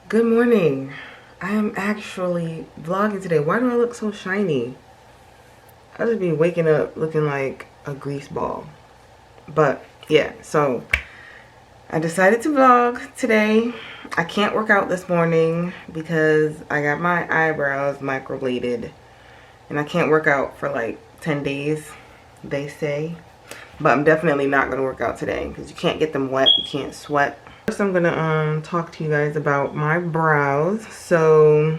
Good morning. I am actually vlogging today. Why do I look so shiny? I just be waking up looking like a grease ball. But yeah, so I decided to vlog today. I can't work out this morning because I got my eyebrows microbladed. And I can't work out for like 10 days, they say. But I'm definitely not going to work out today because you can't get them wet. You can't sweat. First, I'm gonna talk to you guys about my brows. So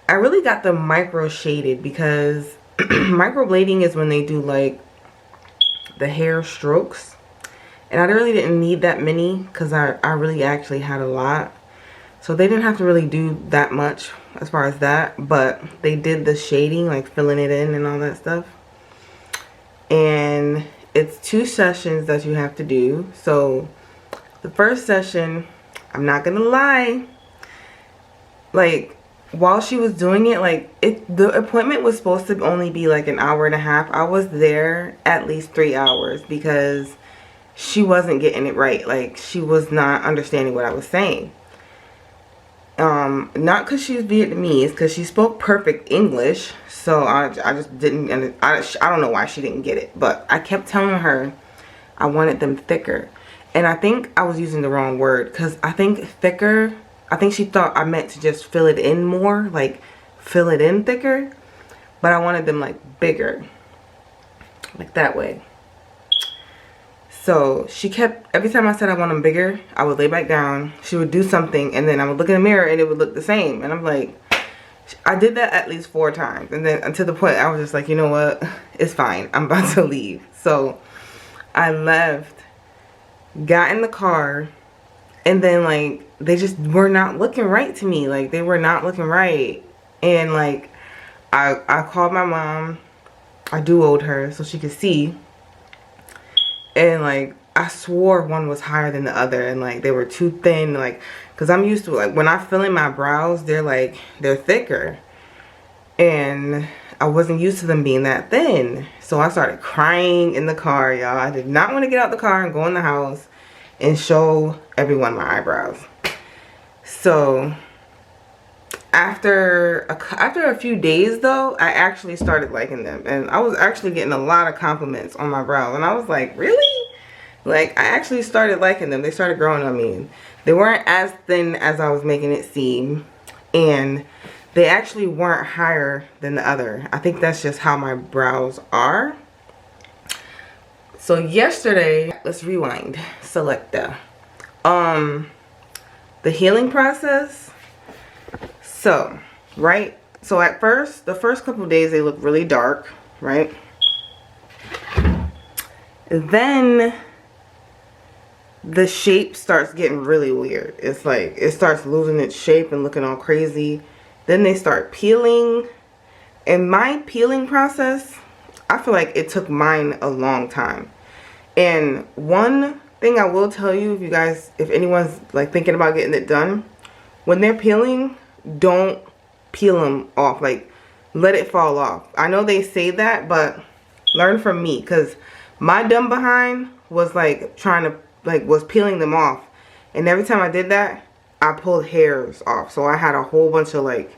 I really got them micro shaded because microblading is when they do like the hair strokes, and I really didn't need that many because I really actually had a lot, so they didn't have to really do that much as far as that, but they did the shading, like filling it in and all that stuff. And it's 2 sessions that you have to do. So the first session, I'm not gonna lie, like while she was doing it, like the appointment was supposed to only be like an hour and a half. I was there at least 3 hours because she wasn't getting it right. Like she was not understanding what I was saying. Not because she was Vietnamese, because she spoke perfect English. So I just didn't, and I don't know why she didn't get it, but I kept telling her I wanted them thicker. And I think I was using the wrong word, because I think thicker, I think she thought I meant to just fill it in more, like fill it in thicker. But I wanted them like bigger, like that way. So she kept, every time I said I want them bigger, I would lay back down. She would do something, and then I would look in the mirror and it would look the same. And I'm like, I did that at least 4 times. And then to the point I was just like, you know what? It's fine. I'm about to leave. So I left, got in the car, and then like they just were not looking right to me. Like they were not looking right. And like I called my mom. I duoed her so she could see. And like I swore one was higher than the other, and like they were too thin, like because I'm used to, like, when I fill in my brows, they're thicker, and I wasn't used to them being that thin. So I started crying in the car, y'all. I did not want to get out the car and go in the house and show everyone my eyebrows. So after a few days though, I actually started liking them, and I was actually getting a lot of compliments on my brows, and I was like, really? Like I actually started liking them. They started growing on me. They weren't as thin as I was making it seem, and they actually weren't higher than the other. I think that's just how my brows are. So yesterday, let's rewind. Selecta. The healing process. So, right? So at first, the first couple of days, they look really dark, right? Then the shape starts getting really weird. It's like, it starts losing its shape and looking all crazy. Then they start peeling. And my peeling process, I feel like it took mine a long time. And one thing I will tell you, if anyone's like thinking about getting it done, when they're peeling, don't peel them off. Like, let it fall off. I know they say that, but learn from me, because my dumb behind was like was peeling them off, and every time I did that, I pulled hairs off. So I had a whole bunch of like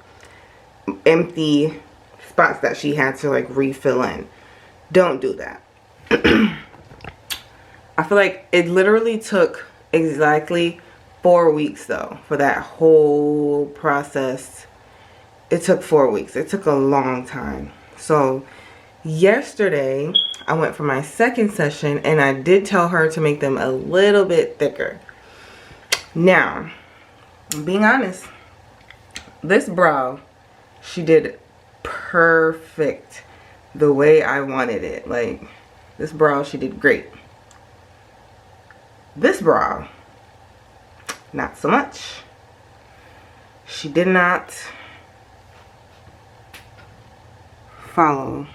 empty spots that she had to like refill in. Don't do that. I feel like it literally took exactly 4 weeks though for that whole process. It took 4 weeks. It took a long time. So yesterday I went for my second session, and I did tell her to make them a little bit thicker. Now, being honest, this brow, she did perfect the way I wanted it. Like, this brow, she did great. This brow, not so much. She did not follow.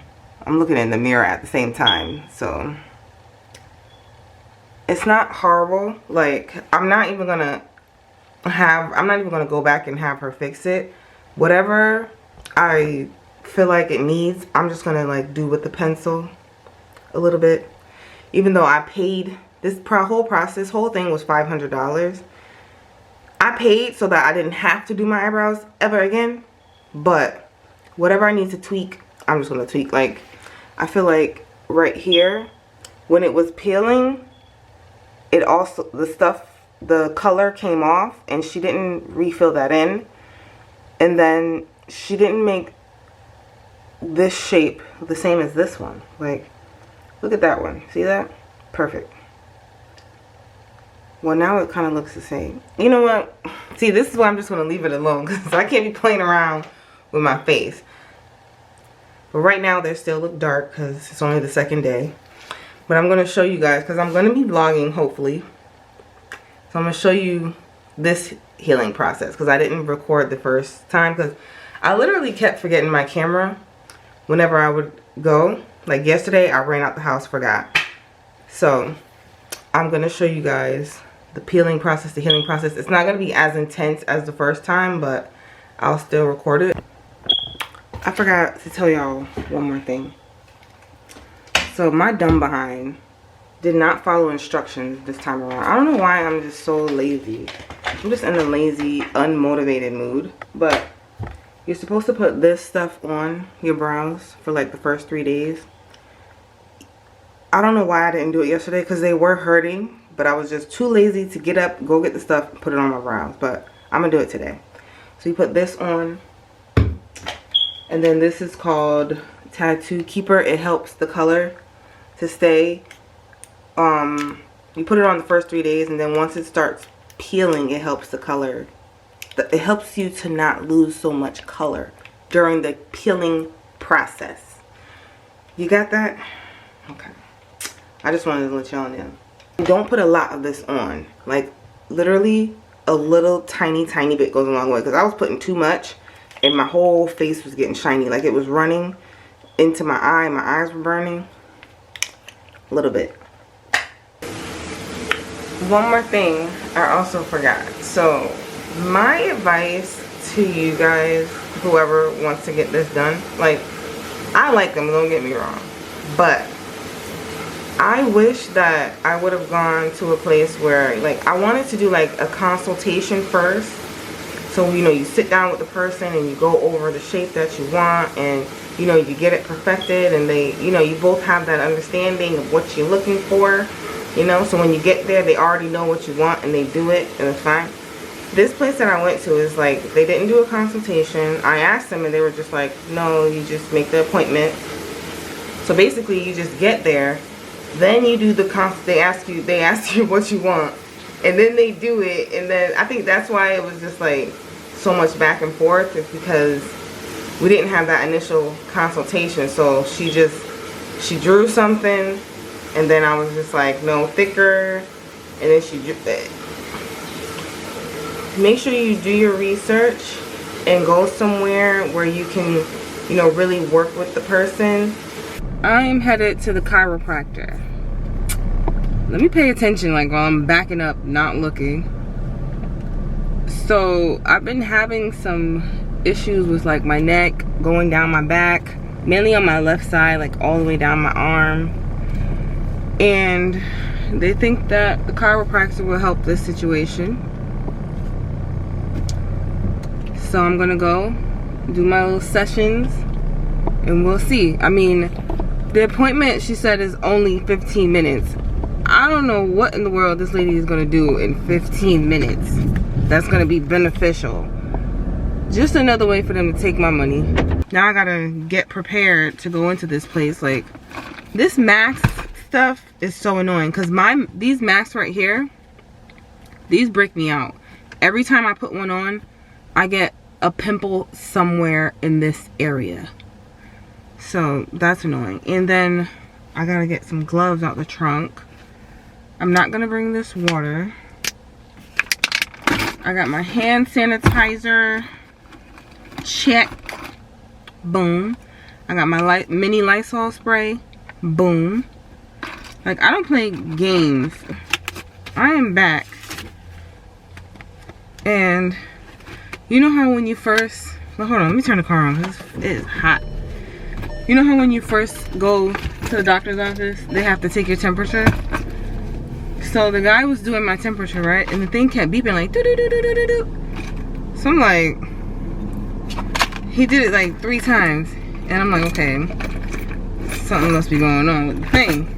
I'm looking in the mirror at the same time, so it's not horrible. Like, I'm not even gonna go back and have her fix it. Whatever I feel like it needs, I'm just gonna like do with the pencil a little bit. Even though I paid this whole thing was $500. I paid so that I didn't have to do my eyebrows ever again. But whatever I need to tweak, I'm just going to tweak. Like, I feel like right here, when it was peeling, it also, the color came off, and she didn't refill that in. And then she didn't make this shape the same as this one. Like, look at that one. See that? Perfect. Well, now it kind of looks the same. You know what? See, this is why I'm just going to leave it alone, because I can't be playing around with my face. But right now, they still look dark because it's only the second day. But I'm going to show you guys, because I'm going to be vlogging, hopefully. So I'm going to show you this healing process, because I didn't record the first time, because I literally kept forgetting my camera whenever I would go. Like yesterday, I ran out the house, forgot. So I'm going to show you guys the peeling process, the healing process. It's not going to be as intense as the first time, but I'll still record it. I forgot to tell y'all one more thing. So my dumb behind did not follow instructions this time around. I don't know why I'm just so lazy. I'm just in a lazy, unmotivated mood. But you're supposed to put this stuff on your brows for like the first 3 days. I don't know why I didn't do it yesterday, because they were hurting. But I was just too lazy to get up, go get the stuff, and put it on my brows. But I'm going to do it today. So you put this on. And then this is called Tattoo Keeper. It helps the color to stay. You put it on the first 3 days, and then once it starts peeling, it helps the color. It helps you to not lose so much color during the peeling process. You got that? Okay. I just wanted to let y'all know. Don't put a lot of this on. Like, literally a little tiny bit goes a long way, because I was putting too much and my whole face was getting shiny. Like, it was running into my eye. My eyes were burning. A little bit. One more thing I also forgot. So my advice to you guys, whoever wants to get this done, like, I like them, don't get me wrong, but I wish that I would have gone to a place where, like, I wanted to do like a consultation first. So, you know, you sit down with the person and you go over the shape that you want, and, you know, you get it perfected, and they, you know, you both have that understanding of what you're looking for, you know. So when you get there, they already know what you want and they do it, and it's fine. This place that I went to is like, they didn't do a consultation. I asked them and they were just like, no, you just make the appointment. So basically you just get there, then you do the they ask you what you want, and then they do it. And then I think that's why it was just like so much back and forth, is because we didn't have that initial consultation. So she drew something, and then I was just like, no, thicker, and then she drew that. Make sure you do your research and go somewhere where you can, you know, really work with the person. I'm headed to the chiropractor. Let me pay attention, like, while I'm backing up, not looking. So I've been having some issues with, like, my neck going down my back, mainly on my left side, like all the way down my arm. And they think that the chiropractor will help this situation. So I'm gonna go do my little sessions and we'll see. I mean, the appointment, she said, is only 15 minutes. I don't know what in the world this lady is gonna do in 15 minutes that's gonna be beneficial. Just another way for them to take my money. Now I gotta get prepared to go into this place. Like, this mask stuff is so annoying, because these masks right here, these break me out. Every time I put one on, I get a pimple somewhere in this area. So that's annoying. And then I gotta get some gloves out the trunk. I'm not gonna bring this water. I got my hand sanitizer. Check. Boom. I got my mini Lysol spray. Boom. Like, I don't play games. I am back. And you know how when you first, well, hold on, let me turn the car on because it is hot. You know how when you first go to the doctor's office, they have to take your temperature? So the guy was doing my temperature, right? And the thing kept beeping like doo doo doo doo doo doo doo. So I'm like, he did it like 3 times. And I'm like, okay, something must be going on with the thing.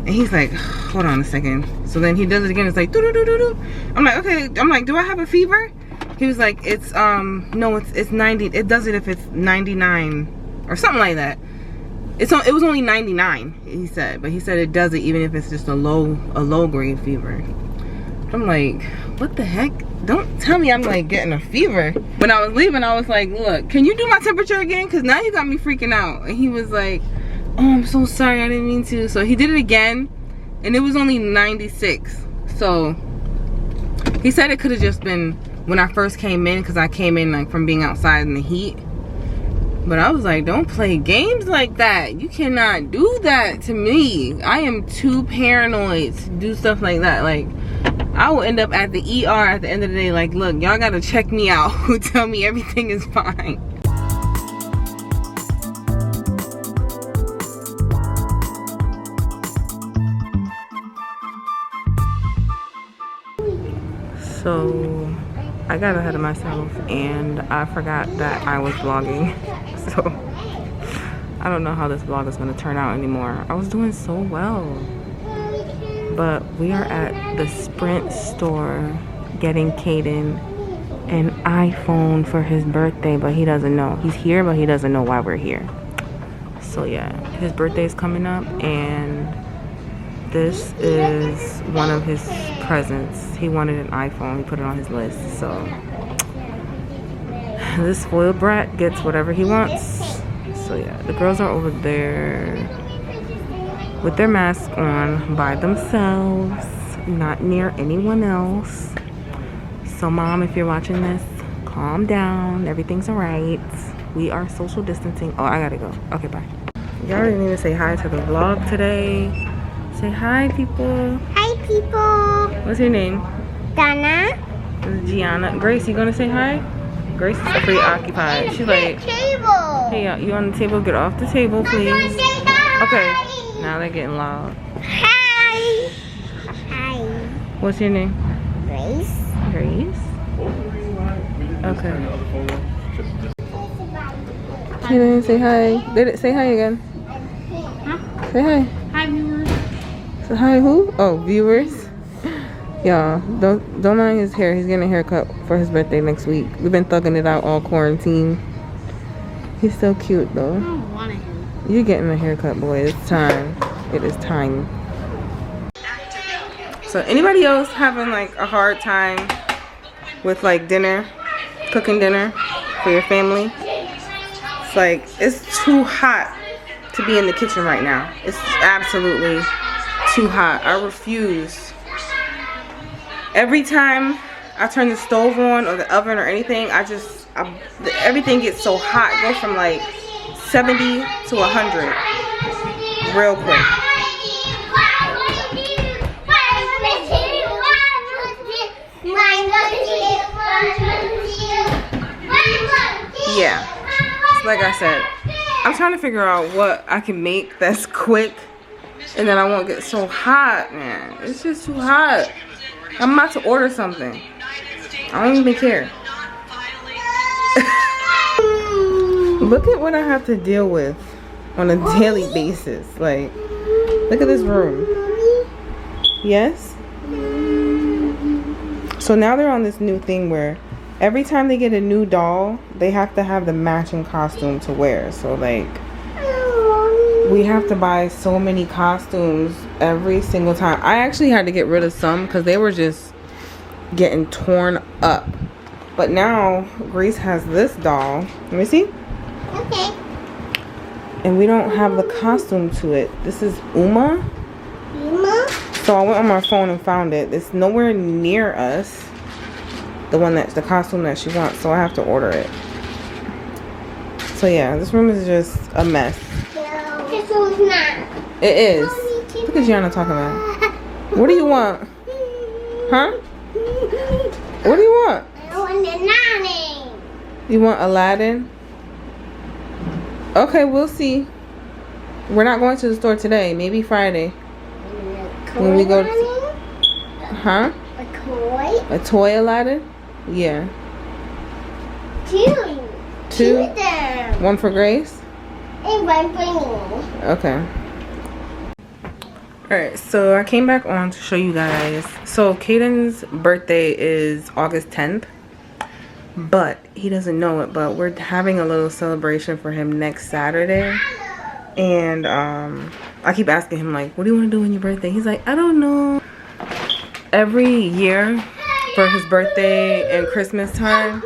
And he's like, hold on a second. So then he does it again. It's like doo doo doo doo doo. I'm like, okay. I'm like, do I have a fever? He was like, it's no, it's 90. It does it if it's 99 or something like that. It was only 99, he said, but he said it does it even if it's just a low grade fever. I'm like, what the heck? Don't tell me I'm like getting a fever. When I was leaving, I was like, look, can you do my temperature again? Because now you got me freaking out. And he was like, oh, I'm so sorry, I didn't mean to. So he did it again, and it was only 96. So he said it could have just been when I first came in, because I came in like from being outside in the heat. But I was like, don't play games like that. You cannot do that to me. I am too paranoid to do stuff like that. Like, I will end up at the ER at the end of the day like, look, y'all gotta check me out. Tell me everything is fine. So I got ahead of myself and I forgot that I was vlogging. So I don't know how this vlog is going to turn out anymore. I was doing so well. But we are at the Sprint store getting Caden an iPhone for his birthday, but he doesn't know. He's here, but he doesn't know why we're here. So yeah, his birthday is coming up and this is one of his presents. He wanted an iPhone. He put it on his list. So this spoiled brat gets whatever he wants. So yeah, the girls are over there with their masks on by themselves, not near anyone else. So mom, if you're watching this, calm down. Everything's all right. We are social distancing. Oh, I gotta go. Okay, bye. Y'all didn't even say hi to the vlog today. Say hi, people. Hi, people. What's your name? Donna. This is Gianna. Grace, you gonna say hi? Grace is preoccupied. She's like, table. hey, you on the table? Get off the table, please. Say hi. Okay, now they're getting loud. Hi. Hi. What's your name? Grace. Grace? Okay. You didn't say hi. Say hi again. Huh? Say hi. Hi, viewers. So hi who? Oh, viewers. Y'all, don't mind his hair. He's getting a haircut for his birthday next week. We've been thugging it out all quarantine. He's so cute though. I don't want him. You're getting a haircut, boy. It's time. It is time. So anybody else having like a hard time with like dinner, cooking dinner for your family? It's like, it's too hot to be in the kitchen right now. It's absolutely too hot. I refuse. Every time I turn the stove on or the oven or anything, everything gets so hot. It goes from like 70 to 100 real quick. Yeah, like I said, I'm trying to figure out what I can make that's quick and then I won't get so hot, man. It's just too hot. I'm about to order something. I don't even care. Look at what I have to deal with on a daily basis. Like, look at this room. Yes? So now they're on this new thing where every time they get a new doll, they have to have the matching costume to wear. So like, we have to buy so many costumes every single time. I actually had to get rid of some because they were just getting torn up. But now Grace has this doll. Let me see. Okay. And we don't have the costume to it. This is Uma. Uma? So I went on my phone and found it. It's nowhere near us. The costume that she wants. So I have to order it. So yeah, this room is just a mess. This one's not. It is. Look at Gianna talking about. What do you want? Huh? What do you want? I want the nanny. You want Aladdin? Okay, we'll see. We're not going to the store today. Maybe Friday. When we go to, Huh? A toy? A toy Aladdin? Yeah. Two. Two? Of them. One for Grace? And one for me. Okay. Alright, so I came back on to show you guys. So Caden's birthday is August 10th. But he doesn't know it, but we're having a little celebration for him next Saturday. And I keep asking him, like, what do you want to do on your birthday? He's like, I don't know. Every year for his birthday and Christmas time,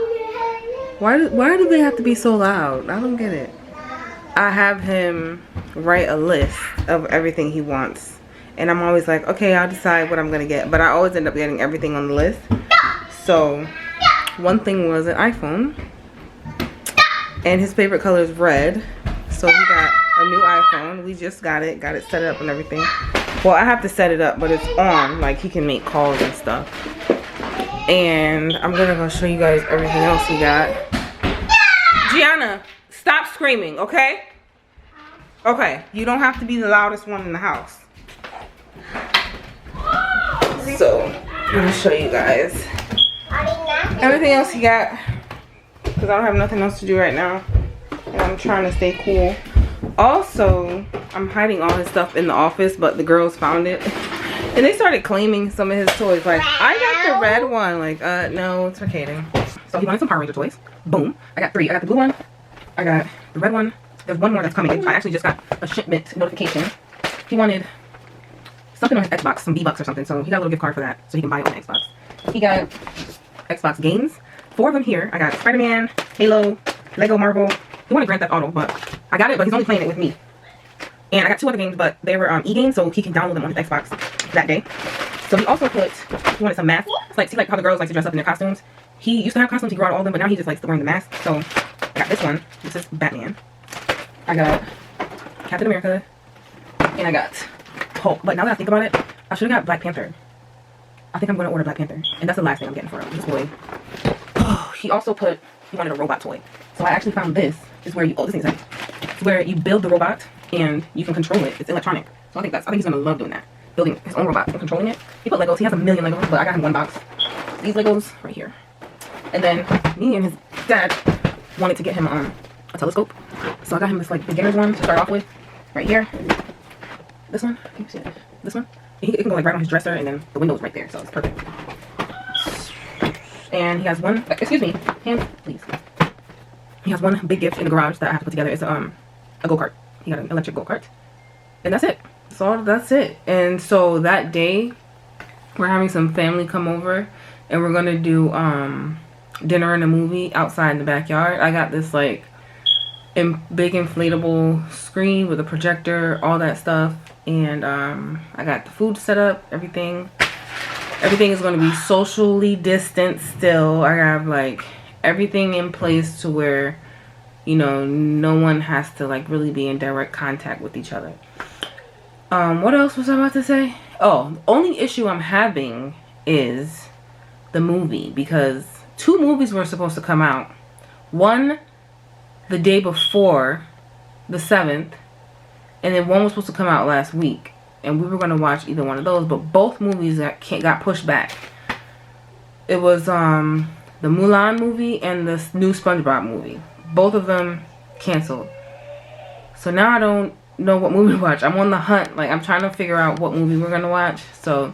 why do they have to be so loud? I don't get it. I have him write a list of everything he wants. And I'm always like, okay, I'll decide what I'm going to get. But I always end up getting everything on the list. So one thing was an iPhone. And his favorite color is red. So he got a new iPhone. We just got it set up and everything. Well, I have to set it up, but it's on. Like, he can make calls and stuff. And I'm going to go show you guys everything else we got. Gianna, stop screaming, okay? Okay, you don't have to be the loudest one in the house. So, I'm going to show you guys everything else he got. Because I don't have nothing else to do right now. And I'm trying to stay cool. Also, I'm hiding all his stuff in the office, but the girls found it. And they started claiming some of his toys. Like, I got the red one. Like, no, it's for Kaden. So he wanted some Power Ranger toys. Boom. I got 3. I got the blue one. I got the red one. There's one more that's coming. I actually just got a shipment notification. He wanted something on his Xbox, some V-Bucks or something. So he got a little gift card for that, so he can buy it on Xbox. He got Xbox games. 4 of them here. I got Spider-Man, Halo, Lego Marvel. He wanted Grand Theft Auto, but I got it, but he's only playing it with me. And I got 2 other games, but they were e-games, so he can download them on his Xbox that day. So he also he wanted some masks. It's like, see like how the girls like to dress up in their costumes? He used to have costumes, he grew out all of them, but now he just likes wearing the mask. So I got this one. This is Batman. I got Captain America. And I got Hulk. But now that I think about it, I should have got Black Panther. I think I'm going to order Black Panther. And that's the last thing I'm getting for this boy. Oh, he also he wanted a robot toy. So I actually found this. Is where this thing's like, it's where you build the robot and you can control it. It's electronic. So I think he's gonna love doing that. Building his own robot and controlling it. He put Legos. He has a million Legos, but I got him 1 box. These Legos right here. And then me and his dad wanted to get him a telescope. So I got him this like beginner's one to start off with. Right here. This one. Can you see it? This one. It can go like right on his dresser, and then the window's right there, so it's perfect. And he has one. Excuse me. Hands, please. He has one big gift in the garage that I have to put together. It's a go-kart. He got an electric go-kart. And that's it. That's it. And so that day, we're having some family come over. And we're going to do dinner and a movie outside in the backyard. I got this like big inflatable screen with a projector, all that stuff. And I got the food set up, everything. Everything is going to be socially distanced still. I have like everything in place to where, you know, no one has to like really be in direct contact with each other. What else was I about to say? Oh, the only issue I'm having is the movie, because 2 movies were supposed to come out. One the day before the 7th, and then one was supposed to come out last week, and we were going to watch either one of those, but both movies got pushed back. It was the Mulan movie and the new SpongeBob movie. Both of them canceled. So now I don't know what movie to watch. I'm on the hunt. Like, I'm trying to figure out what movie we're going to watch. So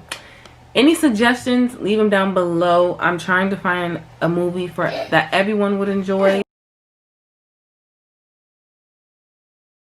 any suggestions, leave them down below. I'm trying to find a movie that everyone would enjoy.